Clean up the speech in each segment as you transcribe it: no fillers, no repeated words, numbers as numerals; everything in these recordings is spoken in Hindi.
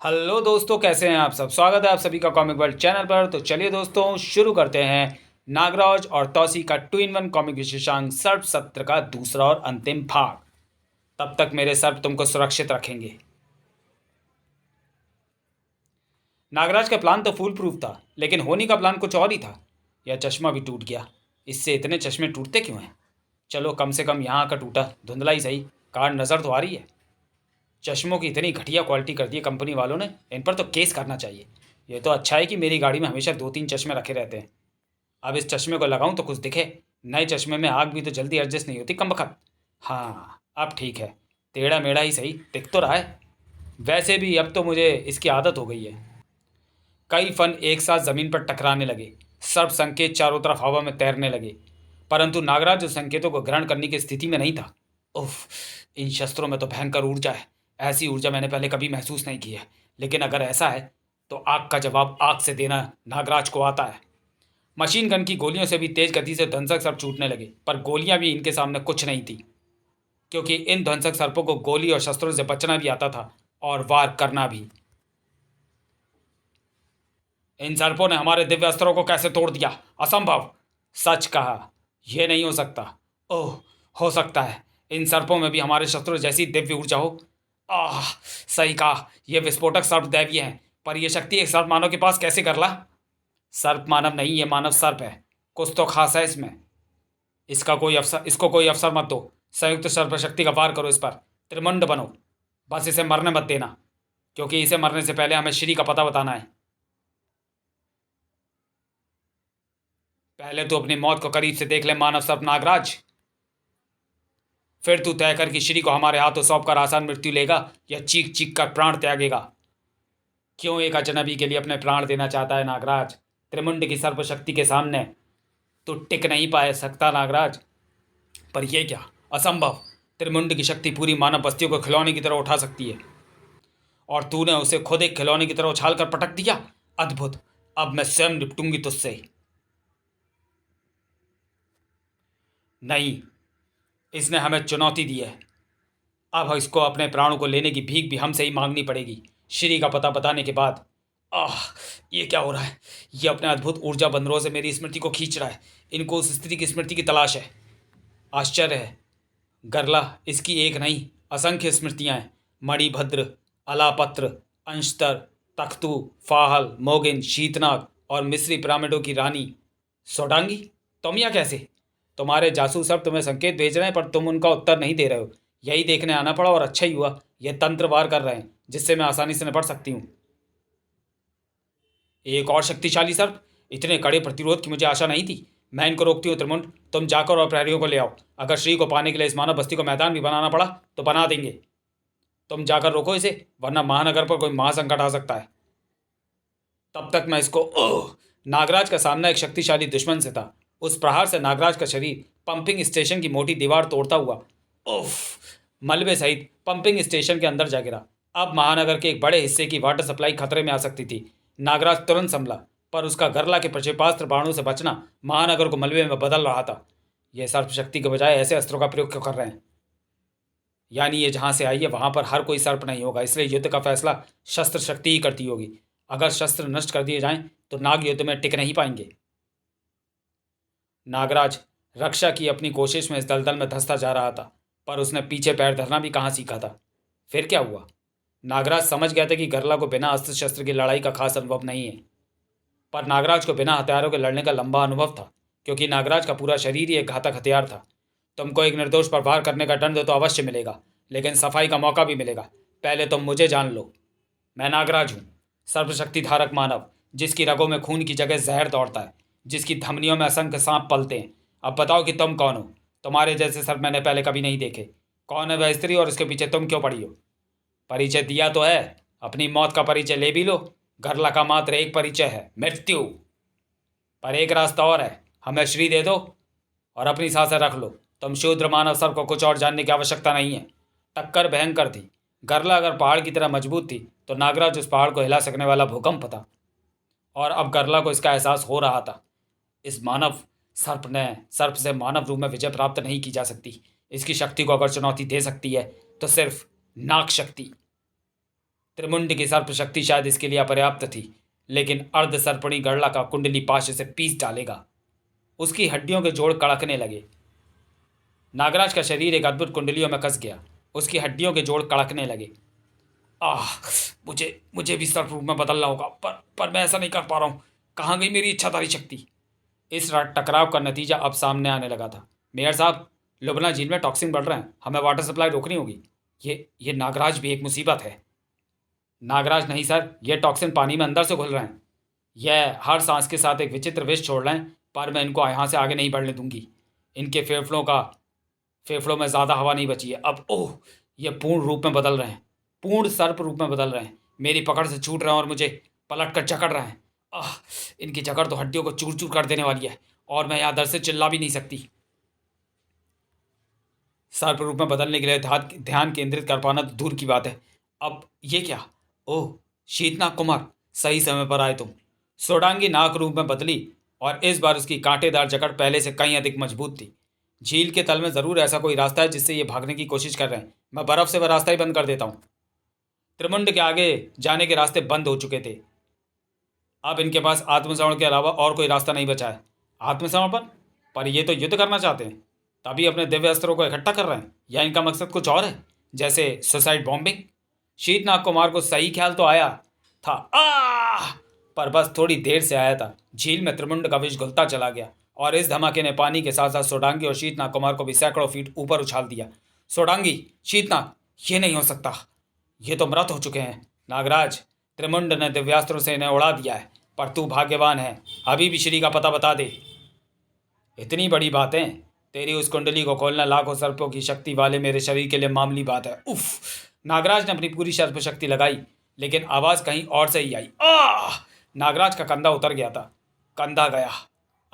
हेलो दोस्तों, कैसे हैं आप सब। स्वागत है आप सभी का कॉमिक वर्ल्ड चैनल पर। तो चलिए दोस्तों, शुरू करते हैं नागराज और तौसी का 2-in-1 कॉमिक विशेषांक सर्प सत्र का दूसरा और अंतिम भाग। तब तक मेरे सर्प तुमको सुरक्षित रखेंगे। नागराज का प्लान तो फूल प्रूफ था, लेकिन होनी का प्लान कुछ और ही था। यह चश्मा भी टूट गया। इससे इतने चश्मे टूटते क्यों हैं? चलो, कम से कम यहाँ का टूटा, धुंधला ही सही, कार्ड नज़र तो आ रही है। चश्मों की इतनी घटिया क्वालिटी कर दी है कंपनी वालों ने, इन पर तो केस करना चाहिए। ये तो अच्छा है कि मेरी गाड़ी में हमेशा 2-3 चश्मे रखे रहते हैं। अब इस चश्मे को लगाऊं तो कुछ दिखे। नए चश्मे में आग भी तो जल्दी एडजस्ट नहीं होती कमबख्त। हाँ, अब ठीक है। टेढ़ा मेढ़ा ही सही, दिख तो रहा है। वैसे भी अब तो मुझे इसकी आदत हो गई है। कई फन एक साथ जमीन पर टकराने लगे। सर्व संकेत चारों तरफ हवा में तैरने लगे, परंतु नागराज उस संकेतों को ग्रहण करने की स्थिति में नहीं था। उफ, इन शस्त्रों में तो भयंकर ऊर्जा है। ऐसी ऊर्जा मैंने पहले कभी महसूस नहीं की है। लेकिन अगर ऐसा है तो आग का जवाब आग से देना नागराज को आता है। मशीन गन की गोलियों से भी तेज गति से ध्वंसक सर्प छूटने लगे, पर गोलियां भी इनके सामने कुछ नहीं थी, क्योंकि इन ध्वंसक सर्पों को गोली और शस्त्रों से बचना भी आता था और वार करना भी। इन सर्पों ने हमारे दिव्य अस्त्रों को कैसे तोड़ दिया? असंभव। सच कहा, यह नहीं हो सकता। ओह, हो सकता है। इन सर्पों में भी हमारे शस्त्रों जैसी दिव्य ऊर्जा हो। आह, सही कहा, यह विस्फोटक सर्प दैवीय हैं, पर यह शक्ति एक सर्प मानव के पास कैसे कर ला? सर्प मानव नहीं, ये मानव सर्प है। कुछ तो खास है इसमें। इसको कोई अवसर मत दो। संयुक्त सर्प शक्ति का वार करो इस पर। त्रिमुंड बनो। बस इसे मरने मत देना, क्योंकि इसे मरने से पहले हमें श्री का पता बताना है। पहले तो अपनी मौत को करीब से देख ले मानव सर्प नागराज। फिर तू तय कर कि श्री को हमारे हाथों सौंप कर आसान मृत्यु लेगा या चीख चीख कर प्राण त्यागेगा। क्यों एक अजनबी के लिए अपने प्राण देना चाहता है नागराज? त्रिमुंड की सर्प शक्ति के सामने तो टिक नहीं पाए सकता नागराज। पर यह क्या? असंभव। त्रिमुंड की शक्ति पूरी मानव बस्तियों को खिलौने की तरह उठा सकती है, और तूने उसे खुद एक खिलौने की तरह उछाल कर पटक दिया। अद्भुत। अब मैं स्वयं निपटूंगी तुझसे। नहीं, इसने हमें चुनौती दी है। अब इसको अपने प्राणों को लेने की भीख भी हमसे ही मांगनी पड़ेगी श्री का पता बताने के बाद। आह, ये क्या हो रहा है? ये अपने अद्भुत ऊर्जा बंदरों से मेरी स्मृति को खींच रहा है। इनको उस स्त्री की स्मृति की तलाश है। आश्चर्य है, गरला इसकी एक नहीं, असंख्य स्मृतियां हैं। मणिभद्र, अलापत्र, अंशतर, तख्तू, फाहल, मोगिन, शीतनाग और मिस्री पिरामिडों की रानी सोडांगी। तुम यहाँ कैसे? तुम्हारे जासूस सब तुम्हें संकेत भेज रहे हैं, पर तुम उनका उत्तर नहीं दे रहे हो। यही देखने आना पड़ा, और अच्छा ही हुआ। यह तंत्र वार कर रहे हैं, जिससे मैं आसानी से निपट सकती हूँ। एक और शक्तिशाली सर्प? इतने कड़े प्रतिरोध की मुझे आशा नहीं थी। मैं इनको रोकती हूँ त्रिमुंड। तुम जाकर और प्रहरियों को ले आओ। अगर श्री को पाने के लिए इस मानव बस्ती को मैदान भी बनाना पड़ा तो बना देंगे। तुम जाकर रोको इसे, वरना महानगर पर कोई महासंकट आ सकता है। तब तक मैं इसको नागराज का सामना एक शक्तिशाली दुश्मन से था। उस प्रहार से नागराज का शरीर पंपिंग स्टेशन की मोटी दीवार तोड़ता हुआ उफ मलबे सहित पंपिंग स्टेशन के अंदर जा गिरा। अब महानगर के एक बड़े हिस्से की वाटर सप्लाई खतरे में आ सकती थी। नागराज तुरंत संभला, पर उसका गरला के प्रक्षेपास्त्र बाणों से बचना महानगर को मलबे में बदल रहा था। यह सर्प शक्ति के बजाय ऐसे अस्त्रों का प्रयोग क्यों कर रहे हैं? यानी ये जहां से आई है वहां पर हर कोई सर्प नहीं होगा, इसलिए युद्ध का फैसला शस्त्र शक्ति ही करती होगी। अगर शस्त्र नष्ट कर दिए जाएं तो नाग युद्ध में टिक नहीं पाएंगे। नागराज रक्षा की अपनी कोशिश में इस दलदल में धंसता जा रहा था, पर उसने पीछे पैर धरना भी कहाँ सीखा था। फिर क्या हुआ? नागराज समझ गया था कि गरला को बिना अस्त्र शस्त्र की लड़ाई का खास अनुभव नहीं है, पर नागराज को बिना हथियारों के लड़ने का लंबा अनुभव था, क्योंकि नागराज का पूरा शरीर ही एक घातक हथियार था। तुमको एक निर्दोष पर वार करने का दंड तो अवश्य मिलेगा, लेकिन सफाई का मौका भी मिलेगा। पहले तुम मुझे जान लो। मैं नागराज हूँ, सर्वशक्ति धारक मानव, जिसकी रगों में खून की जगह जहर दौड़ता है, जिसकी धमनियों में असंख्य सांप पलते हैं। अब बताओ कि तुम कौन हो? तुम्हारे जैसे सर्प मैंने पहले कभी नहीं देखे। कौन है वह स्त्री, और उसके पीछे तुम क्यों पड़ी हो? परिचय दिया तो है, अपनी मौत का परिचय ले भी लो। गरला का मात्र एक परिचय है, मृत्यु। पर एक रास्ता और है, हमें श्री दे दो और अपनी सांसें रख लो। तुम शूद्र मानव सर्प को कुछ और जानने की आवश्यकता नहीं है। टक्कर भयंकर थी। गरला अगर पहाड़ की तरह मजबूत थी तो नागराज उस पहाड़ को हिला सकने वाला भूकंप था, और अब गरला को इसका एहसास हो रहा था। इस मानव सर्प से मानव रूप में विजय प्राप्त नहीं की जा सकती। इसकी शक्ति को अगर चुनौती दे सकती है तो सिर्फ नाग शक्ति। त्रिमुंड की सर्प शक्ति शायद इसके लिए अपर्याप्त थी, लेकिन अर्ध सर्पणी गरला का कुंडली पाश से पीस डालेगा। उसकी हड्डियों के जोड़ कड़कने लगे। नागराज का शरीर एक अद्भुत कुंडलियों में कस गया। उसकी हड्डियों के जोड़ कड़कने लगे। आह, मुझे मुझे भी सर्प रूप में बदलना होगा, पर मैं ऐसा नहीं कर पा रहा हूँ। कहाँ गई मेरी इच्छाधारी शक्ति? इस टकराव का नतीजा अब सामने आने लगा था। मेयर साहब, लुबना झील में टॉक्सिन बढ़ रहे हैं, हमें वाटर सप्लाई रोकनी होगी। ये नागराज भी एक मुसीबत है। नागराज नहीं सर, ये टॉक्सिन पानी में अंदर से घुल रहे हैं। यह हर सांस के साथ एक विचित्र विष छोड़ रहे हैं, पर मैं इनको यहाँ से आगे नहीं बढ़ने दूंगी। इनके फेफड़ों में ज़्यादा हवा नहीं बची है अब। ओह, ये पूर्ण रूप में बदल रहे हैं, पूर्ण सर्प रूप में बदल रहे हैं। मेरी पकड़ से छूट रहे हैं और मुझे पलट कर जकड़ रहे हैं। आह, इनकी जकड़ तो हड्डियों को चूर चूर कर देने वाली है, और मैं यहाँ दर से चिल्ला भी नहीं सकती। सर्प रूप में बदलने के लिए ध्यान केंद्रित कर पाना तो दूर की बात है। अब ये क्या? ओह, शीतनाग कुमार, सही समय पर आए तुम। सोडांगी नाक रूप में बदली, और इस बार उसकी कांटेदार जकड़ पहले से कहीं अधिक मजबूत थी। झील के तल में ज़रूर ऐसा कोई रास्ता है जिससे ये भागने की कोशिश कर रहे हैं। मैं बर्फ़ से वह रास्ता ही बंद कर देता हूँ। त्रिमुंड के आगे जाने के रास्ते बंद हो चुके थे। अब इनके पास आत्मसमरण के अलावा और कोई रास्ता नहीं बचा है। आत्मसमर्पण? पर ये तो युद्ध करना चाहते हैं, तभी अपने दिव्य अस्त्रों को इकट्ठा कर रहे हैं, या इनका मकसद कुछ और है, जैसे सुसाइड बॉम्बिंग? शीतनाग कुमार को सही ख्याल तो आया था, पर बस थोड़ी देर से आया था। झील में त्रिमुंड का विष घुलता चला गया, और इस धमाके ने पानी के साथ साथ सोडांगी और शीतनाग कुमार को भी सैकड़ों फीट ऊपर उछाल दिया। सोडांगी, शीतनाग, ये नहीं हो सकता, ये तो मृत हो चुके हैं। नागराज, त्रिमुंड ने दिव्यास्त्रों से इन्हें उड़ा दिया है, पर तू भाग्यवान है, अभी भी श्री का पता बता दे। इतनी बड़ी बातें? तेरी उस कुंडली को खोलना लाखों सर्पों की शक्ति वाले मेरे शरीर के लिए मामूली बात है। उफ! नागराज ने अपनी पूरी सर्प शक्ति लगाई, लेकिन आवाज़ कहीं और से ही आई। आह! नागराज का कंधा उतर गया था। कंधा गया।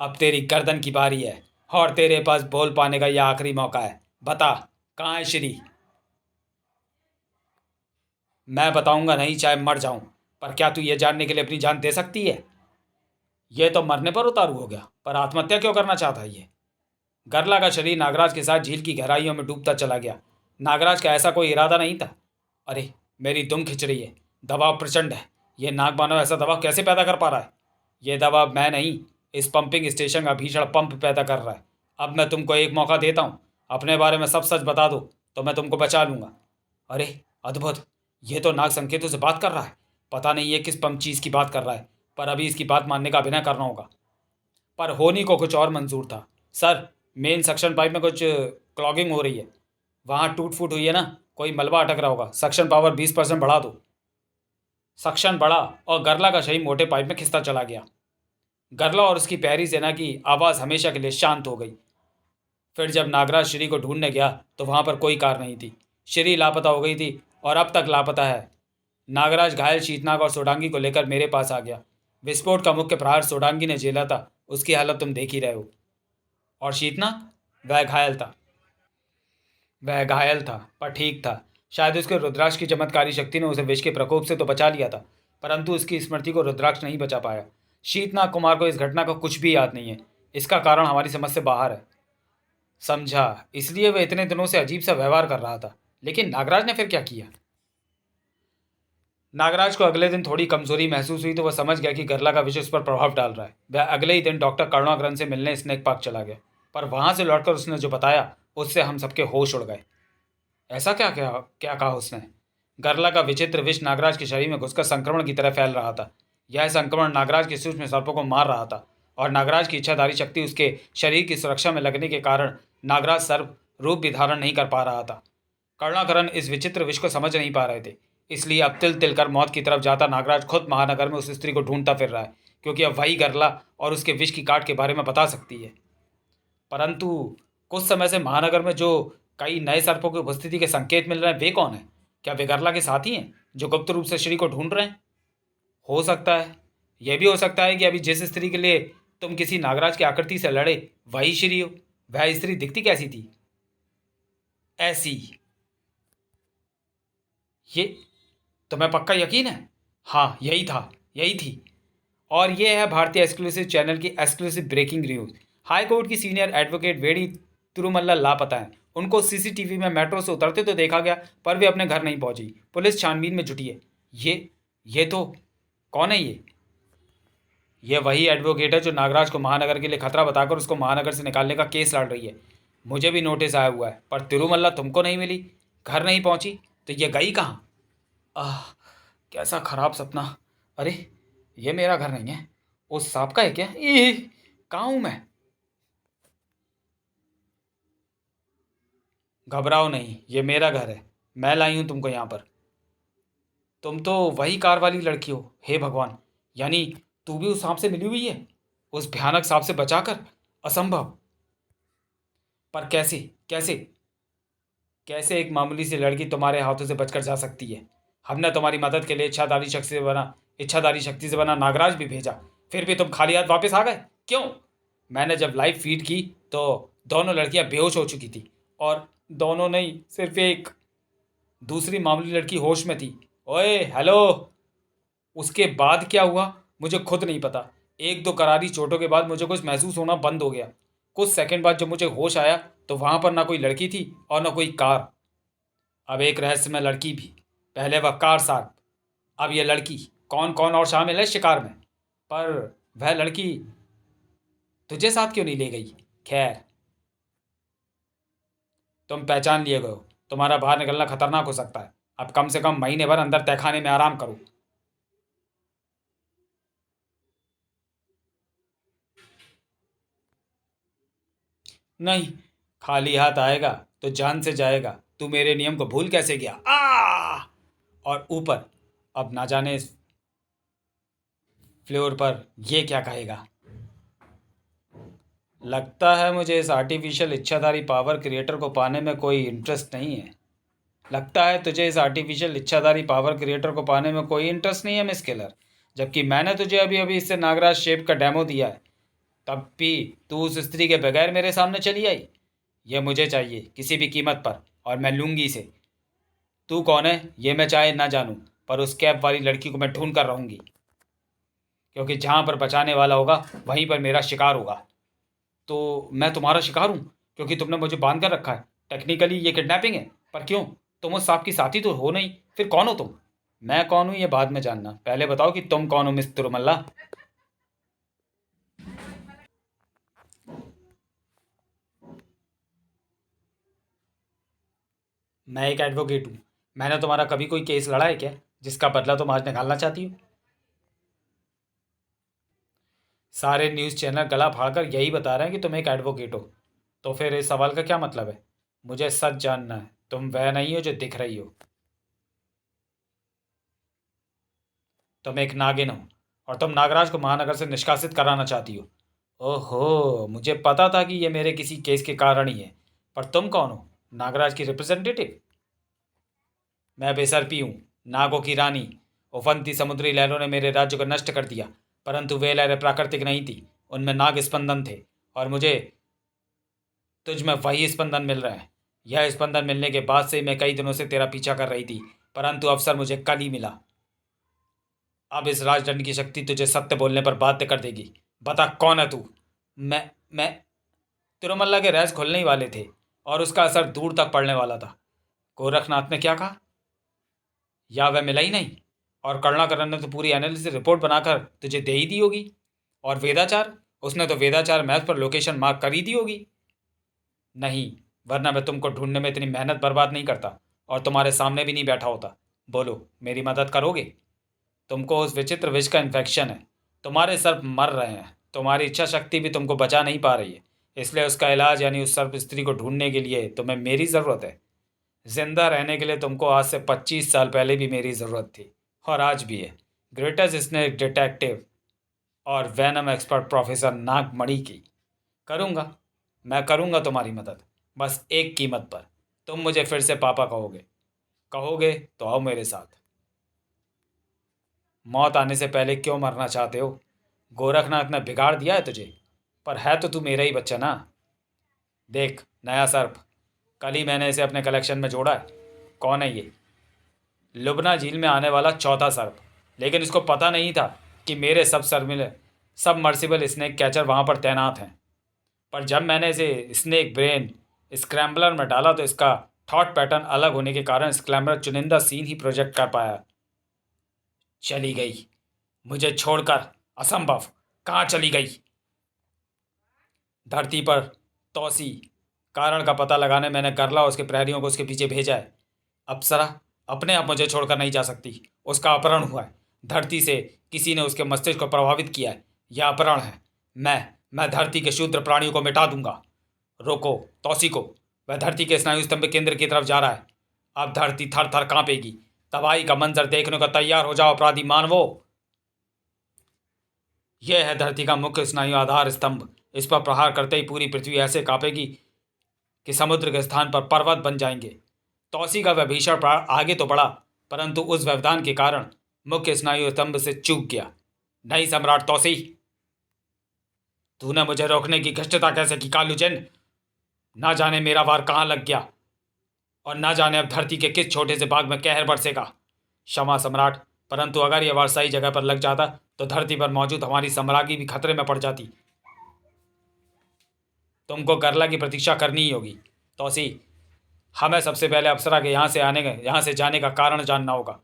अब तेरी गर्दन की बारी है, और तेरे पास बोल पाने का यह आखिरी मौका है। बता, कहाँ है श्री? मैं बताऊंगा नहीं, चाहे मर जाऊं, पर क्या तू ये जानने के लिए अपनी जान दे सकती है? यह तो मरने पर उतारू हो गया, पर आत्महत्या क्यों करना चाहता है ये? गरला का शरीर नागराज के साथ झील की गहराइयों में डूबता चला गया। नागराज का ऐसा कोई इरादा नहीं था। अरे, मेरी दुम खिंच रही है, दबाव प्रचंड है। ये नागमानव ऐसा दबाव कैसे पैदा कर पा रहा है? ये दबाव मैं नहीं, इस पंपिंग स्टेशन का भीषण पंप पैदा कर रहा है। अब मैं तुमको एक मौका देता हूँ, अपने बारे में सब सच बता दो तो मैं तुमको बचा लूँगा। अरे अद्भुत, ये तो नाग संकेतों से बात कर रहा है। पता नहीं ये किस पंप चीज़ की बात कर रहा है, पर अभी इसकी बात मानने का अभिनय करना होगा। पर होनी को कुछ और मंजूर था। सर, मेन सक्शन पाइप में कुछ क्लॉगिंग हो रही है। वहाँ टूट फूट हुई है ना, कोई मलबा अटक रहा होगा। सक्शन पावर 20% बढ़ा दो। सक्शन बढ़ा, और गरला का शरीर मोटे पाइप में खिंचता चला गया। गरला और उसकी प्यारी सेना की आवाज़ हमेशा के लिए शांत हो गई। फिर जब नागराज श्री को ढूंढने गया तो वहाँ पर कोई कार नहीं थी। श्री लापता हो गई थी, और अब तक लापता है। नागराज घायल शीतनाग और सोडांगी को लेकर मेरे पास आ गया। विस्फोट का मुख्य प्रहार सोडांगी ने झेला था, उसकी हालत तुम देख ही रहे हो। और शीतनाग? वह घायल था। वह घायल था, पर ठीक था। शायद उसके रुद्राक्ष की चमत्कारी शक्ति ने उसे विष के प्रकोप से तो बचा लिया था, परंतु उसकी स्मृति को रुद्राक्ष नहीं बचा पाया। शीतनाग कुमार को इस घटना का कुछ भी याद नहीं है। इसका कारण हमारी समझ से बाहर है। समझा, इसलिए वह इतने दिनों से अजीब सा व्यवहार कर रहा था। लेकिन नागराज ने फिर क्या किया? नागराज को अगले दिन थोड़ी कमजोरी महसूस हुई तो वह समझ गया कि गरला का विष उस पर प्रभाव डाल रहा है। वह अगले ही दिन डॉक्टर करुणाकरन से मिलने स्नेक पार्क चला गया, पर वहां से लौटकर उसने जो बताया उससे हम सबके होश उड़ गए। ऐसा क्या क्या क्या कहा उसने? गरला का विचित्र विष नागराज के शरीर में घुसकर संक्रमण की तरह फैल रहा था। यह संक्रमण नागराज के सूक्ष्म सर्पों को मार रहा था, और नागराज की इच्छाधारी शक्ति उसके शरीर की सुरक्षा में लगने के कारण नागराज सर्प रूप भी धारण नहीं कर पा रहा था। करुणाकरन इस विचित्र विष को समझ नहीं पा रहे थे, इसलिए अब तिल तिल कर मौत की तरफ जाता नागराज खुद महानगर में उस स्त्री को ढूंढता फिर रहा है, क्योंकि अब वही गरला और उसके विष की काट के बारे में बता सकती है। परंतु कुछ समय से महानगर में जो कई नए सर्पों की उपस्थिति के संकेत मिल रहे हैं, वे कौन है? क्या वे गरला के साथी हैं जो गुप्त रूप से श्री को ढूंढ रहे हैं? हो सकता है। यह भी हो सकता है कि अभी जिस स्त्री के लिए तुम किसी नागराज की आकृति से लड़े वही श्री हो। वह स्त्री दिखती कैसी थी? ऐसी। ये तुम्हें पक्का यकीन है? हाँ, यही था, यही थी। और ये है भारतीय एक्सक्लूसिव चैनल की exclusive breaking news. High court की सीनियर एडवोकेट वेडी तिरुमल्ला लापता हैं। उनको सीसीटीवी में मेट्रो से उतरते तो देखा गया, पर वे अपने घर नहीं पहुंची। पुलिस छानबीन में जुटी है। ये तो कौन है ये? ये वही एडवोकेट है जो नागराज को महानगर के लिए खतरा बताकर उसको महानगर से निकालने का केस लड़ रही है। मुझे भी नोटिस आया हुआ है, पर तिरुमल्ला तुमको नहीं मिली, घर नहीं पहुंची, तो ये गई कहाँ? आह, कैसा खराब सपना। अरे, ये मेरा घर नहीं है, उस सांप का है क्या? कहाँ हूं मैं? घबराओ नहीं, ये मेरा घर है। मैं लाई हूं तुमको यहाँ पर। तुम तो वही कार वाली लड़की हो। हे भगवान, यानी तू भी उस सांप से मिली हुई है, उस भयानक सांप से बचाकर? असंभव। पर कैसे? कैसे? कैसे एक मामूली सी लड़की तुम्हारे हाथों से बचकर जा सकती है? हमने तुम्हारी मदद के लिए इच्छाधारी शक्ति से बना नागराज भी भेजा, फिर भी तुम खाली हाथ वापस आ गए, क्यों? मैंने जब लाइव फीड की तो दोनों लड़कियां बेहोश हो चुकी थी, और दोनों नहीं, सिर्फ एक। दूसरी मामूली लड़की होश में थी। ओए हेलो। उसके बाद क्या हुआ मुझे खुद नहीं पता। एक दो करारी चोटों के बाद मुझे कुछ महसूस होना बंद हो गया। कुछ सेकंड बाद जब मुझे होश आया तो वहां पर ना कोई लड़की थी और ना कोई कार। अब एक रहस्यमय लड़की भी। पहले वह कार साथ, अब यह लड़की। कौन कौन और शामिल है शिकार में? पर वह लड़की तुझे साथ क्यों नहीं ले गई? खैर, तुम पहचान लिए गए हो, तुम्हारा बाहर निकलना खतरनाक हो सकता है। अब कम से कम महीने भर अंदर तहखाने में आराम करो। नहीं, खाली हाथ आएगा तो जान से जाएगा। तू मेरे नियम को भूल कैसे गया? और ऊपर, अब ना जाने इस फ्लोर पर ये क्या कहेगा। लगता है मुझे इस आर्टिफिशियल इच्छाधारी पावर क्रिएटर को पाने में कोई इंटरेस्ट नहीं है। लगता है तुझे इस आर्टिफिशियल इच्छाधारी पावर क्रिएटर को पाने में कोई इंटरेस्ट नहीं है मिस किलर। जबकि मैंने तुझे अभी अभी इससे नागराज शेप का डेमो दिया है, तब भी तू उस स्त्री के बगैर मेरे सामने चली आई। यह मुझे चाहिए किसी भी कीमत पर, और मैं लूंगी इसे। तू कौन है ये मैं चाहे ना जानूं, पर उस कैब वाली लड़की को मैं ढूंढ कर रहूंगी, क्योंकि जहां पर बचाने वाला होगा वहीं पर मेरा शिकार होगा। तो मैं तुम्हारा शिकार हूँ क्योंकि तुमने मुझे बांध कर रखा है। टेक्निकली ये किडनैपिंग है, पर क्यों? तुम उस सांप की साथी तो हो नहीं, फिर कौन हो तुम? मैं कौन हूँ ये बाद में जानना, पहले बताओ कि तुम कौन हो मिस तिरुमल्ला। मैं एक एडवोकेट हूँ। मैंने तुम्हारा कभी कोई केस लड़ा है क्या, जिसका बदला तुम आज निकालना चाहती हो? सारे न्यूज़ चैनल गला फाड़कर यही बता रहे हैं कि तुम एक एडवोकेट हो। तो फिर इस सवाल का क्या मतलब है? मुझे सच जानना है, तुम वह नहीं हो जो दिख रही हो। तुम एक नागिन हो, और तुम नागराज को महानगर से निष्कासित कराना चाहती हो। ओहो, मुझे पता था कि ये मेरे किसी केस के कारण ही है। पर तुम कौन हो? नागराज की रिप्रेजेंटेटिव? मैं बेसरपी हूँ, नागों की रानी। उफनती समुद्री लहरों ने मेरे राज्य को नष्ट कर दिया, परंतु वे लहरें प्राकृतिक नहीं थी, उनमें नाग स्पंदन थे। और मुझे तुझ में वही स्पंदन मिल रहे हैं। यह स्पंदन मिलने के बाद से मैं कई दिनों से तेरा पीछा कर रही थी, परंतु अवसर मुझे कल ही मिला। अब इस राजदंड की शक्ति तुझे सत्य बोलने पर बाध्य कर देगी। बता कौन है तू? मैं तिरुमल्ला के रहस्य खुलने ही वाले थे, और उसका असर दूर तक पड़ने वाला था। गोरखनाथ ने क्या कहा? या वह मिला ही नहीं? और करुणाकरण ने तो पूरी एनालिसिस रिपोर्ट बनाकर तुझे दे ही दी होगी। और वेदाचार, उसने तो वेदाचार मैप पर लोकेशन मार्क कर ही दी होगी। नहीं, वरना मैं तुमको ढूंढने में इतनी मेहनत बर्बाद नहीं करता, और तुम्हारे सामने भी नहीं बैठा होता। बोलो, मेरी मदद करोगे? तुमको उस विचित्र विष का इन्फेक्शन है, तुम्हारे सर्प मर रहे हैं, तुम्हारी इच्छा शक्ति भी तुमको बचा नहीं पा रही है। इसलिए उसका इलाज, यानी उस सर्प स्त्री को ढूंढने के लिए तुम्हें मेरी ज़रूरत है। जिंदा रहने के लिए तुमको आज से 25 साल पहले भी मेरी ज़रूरत थी, और आज भी है। ग्रेटेस्ट स्नेक डिटेक्टिव और वैनम एक्सपर्ट प्रोफेसर नागमणि की। करूँगा, मैं करूँगा तुम्हारी मदद, बस एक कीमत पर। तुम मुझे फिर से पापा कहोगे? कहोगे तो आओ मेरे साथ। मौत आने से पहले क्यों मरना चाहते हो? गोरखनाथ ने बिगाड़ दिया है तुझे, पर है तो तू मेरा ही बच्चा ना। देख, नया सर्प, कल ही मैंने इसे अपने कलेक्शन में जोड़ा है। कौन है ये? लुबना झील में आने वाला चौथा सर्प। लेकिन इसको पता नहीं था कि मेरे सबमर्सिबल स्नेक कैचर वहाँ पर तैनात हैं। पर जब मैंने इसे स्नेक ब्रेन स्क्रैम्बलर में डाला तो इसका थॉट पैटर्न अलग होने के कारण स्क्रैम्बलर चुनिंदा सीन ही प्रोजेक्ट कर पाया। चली गई, मुझे छोड़कर। असंभव। कहाँ चली गई? धरती पर तौसी। कारण का पता लगाने मैंने गरला और उसके प्रहरियों को उसके पीछे भेजा है। अप्सरा अपने आप मुझे छोड़कर नहीं जा सकती। उसका अपहरण हुआ है। धरती से किसी ने उसके मस्तिष्क को प्रभावित किया है। यह अपहरण है। मैं धरती के शूद्र प्राणियों को मिटा दूंगा। रोको तौसी को। वह धरती के स्नायु स्तंभ केंद्र की तरफ जा रहा है। अब धरती थर थर कांपेगी। तबाही का मंजर देखने को तैयार हो जाओ अपराधी मानवो। यह है धरती का मुख्य स्नायु आधार स्तंभ। इस पर प्रहार करते ही पूरी पृथ्वी ऐसे कांपेगी कि समुद्र के स्थान पर पर्वत बन जाएंगे। तौसी का वह भीषण प्रहार आगे तो बढ़ा, परंतु उस व्यवधान के कारण मुख्य स्नायु स्तंभ से चूक गया। नहीं सम्राट तौसी, तूने मुझे रोकने की घृष्टता कैसे की कालूजन? ना जाने मेरा वार कहाँ लग गया, और ना जाने अब धरती के किस छोटे से बाग में कहर बरसेगा। क्षमा सम्राट, परंतु अगर यह वार सही जगह पर लग जाता तो धरती पर मौजूद हमारी सम्राज्ञी भी खतरे में पड़ जाती। तुमको गरला की प्रतीक्षा करनी ही होगी। तौसी, हमें सबसे पहले अप्सरा के यहाँ से जाने का कारण जानना होगा।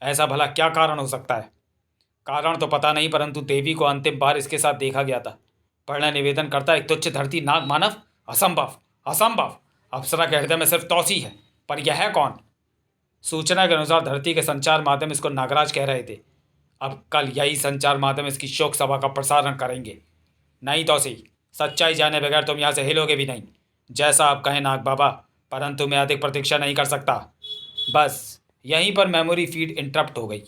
ऐसा भला क्या कारण हो सकता है? कारण तो पता नहीं, परंतु देवी को अंतिम बार इसके साथ देखा गया था। पढ़ना निवेदन करता है, तुच्छ धरती नाग मानव। असंभव, असंभव। अप्सरा के हृदय में सिर्फ तौसी है, पर यह है कौन? सूचना के अनुसार धरती के संचार माध्यम इसको नागराज कह रहे थे। अब कल यही संचार माध्यम इसकी शोक सभा का प्रसारण करेंगे। नहीं तौसी, सच्चाई जाने बगैर तुम यहाँ से हिलोगे भी नहीं। जैसा आप कहें नाग बाबा, परंतु मैं अधिक प्रतीक्षा नहीं कर सकता। बस यहीं पर मेमोरी फीड इंटरप्ट हो गई।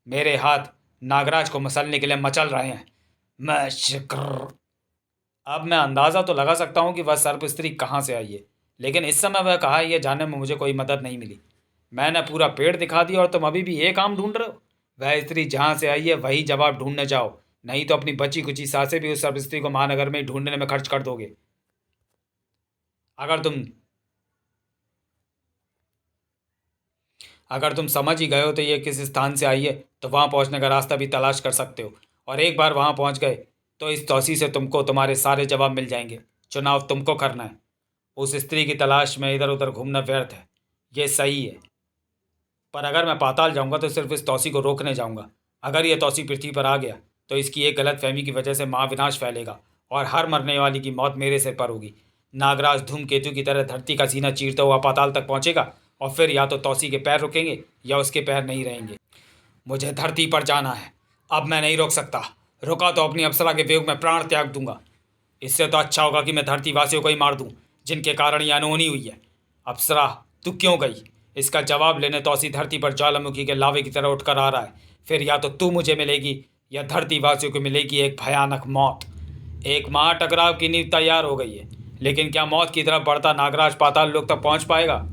मेरे हाथ नागराज को मसलने के लिए मचल रहे हैं। मैं शिकर। अब मैं अंदाज़ा तो लगा सकता हूँ कि वह सर्प स्त्री कहाँ से आई है, लेकिन इस समय वह कहाँ है यह जानने में मुझे कोई मदद नहीं मिली। मैंने पूरा पेड़ दिखा दिया और तुम अभी भी ये काम ढूंढ रहे हो। वह स्त्री जहाँ से आई है वही जवाब ढूंढने जाओ, नहीं तो अपनी बची कुची सांसें भी उस सर्प स्त्री को महानगर में ढूंढने में खर्च कर दोगे। अगर तुम समझ ही गए हो तो ये किस स्थान से आई है, तो वहाँ पहुँचने का रास्ता भी तलाश कर सकते हो। और एक बार वहाँ पहुँच गए तो इस तौसी से तुमको तुम्हारे सारे जवाब मिल जाएंगे। चुनाव तुमको करना है। उस स्त्री की तलाश में इधर उधर घूमना व्यर्थ है। ये सही है, पर अगर मैं पाताल जाऊंगा तो सिर्फ इस तौसी को रोकने जाऊंगा। अगर यह तौसी पृथ्वी पर आ गया तो इसकी एक गलत फहमी की वजह से महाविनाश फैलेगा और हर मरने वाली की मौत मेरे सिर पर होगी। नागराज धूमकेतु की तरह धरती का सीना चीरता हुआ पाताल तक पहुंचेगा और फिर या तो तौसी के पैर रुकेंगे या उसके पैर नहीं रहेंगे। मुझे धरती पर जाना है। अब मैं नहीं रोक सकता। रुका तो अपनी अप्सरा के वियोग में प्राण त्याग दूंगा। इससे तो अच्छा होगा कि मैं धरती वासियों को ही मार दूं, जिनके कारण यह अनहोनी हुई है। अप्सरा, तू क्यों गई? इसका जवाब लेने तौसी धरती पर ज्वालामुखी के लावे की तरह उठकर आ रहा है। फिर या तो तू मुझे मिलेगी या धरती वासियों को मिलेगी एक भयानक मौत। एक महाटकराव की नींव तैयार हो गई है, लेकिन क्या मौत की तरफ बढ़ता नागराज पाताल लोक तक पहुंच पाएगा,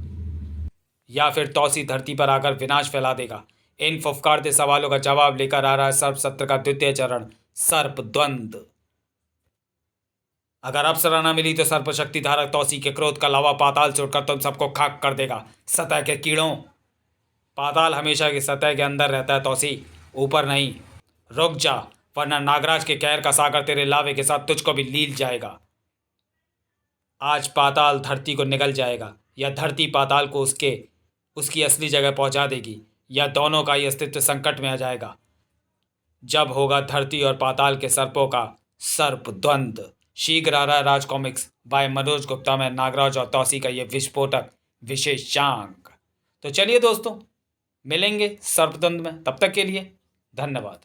या फिर तौसी धरती पर आकर विनाश फैला देगा? इन फुफकारते सवालों का जवाब लेकर आ रहा है सर्प सत्र का द्वितीय चरण, सर्प द्वंद। अगर अप्सरा न मिली तो सर्प शक्ति धारक तौसी के क्रोध का लावा पाताल से उठकर तुम सबको खाक कर देगा। सतह के कीड़ों, पाताल हमेशा की सतह के अंदर रहता है तौसी, ऊपर नहीं। रुक जा, वरना नागराज के कहर का सागर तेरे लावे के साथ तुझको भी लील जाएगा। आज पाताल धरती को निगल जाएगा, या धरती पाताल को उसकी असली जगह पहुंचा देगी, या दोनों का ही अस्तित्व संकट में आ जाएगा। जब होगा धरती और पाताल के सर्पों का सर्प द्वंद। शीघ्र आ रहा है राज कॉमिक्स बाय मनोज गुप्ता में नागराज और तौसी का ये विस्फोटक विशेषांक। तो चलिए दोस्तों, मिलेंगे सर्प द्वंद में। तब तक के लिए धन्यवाद।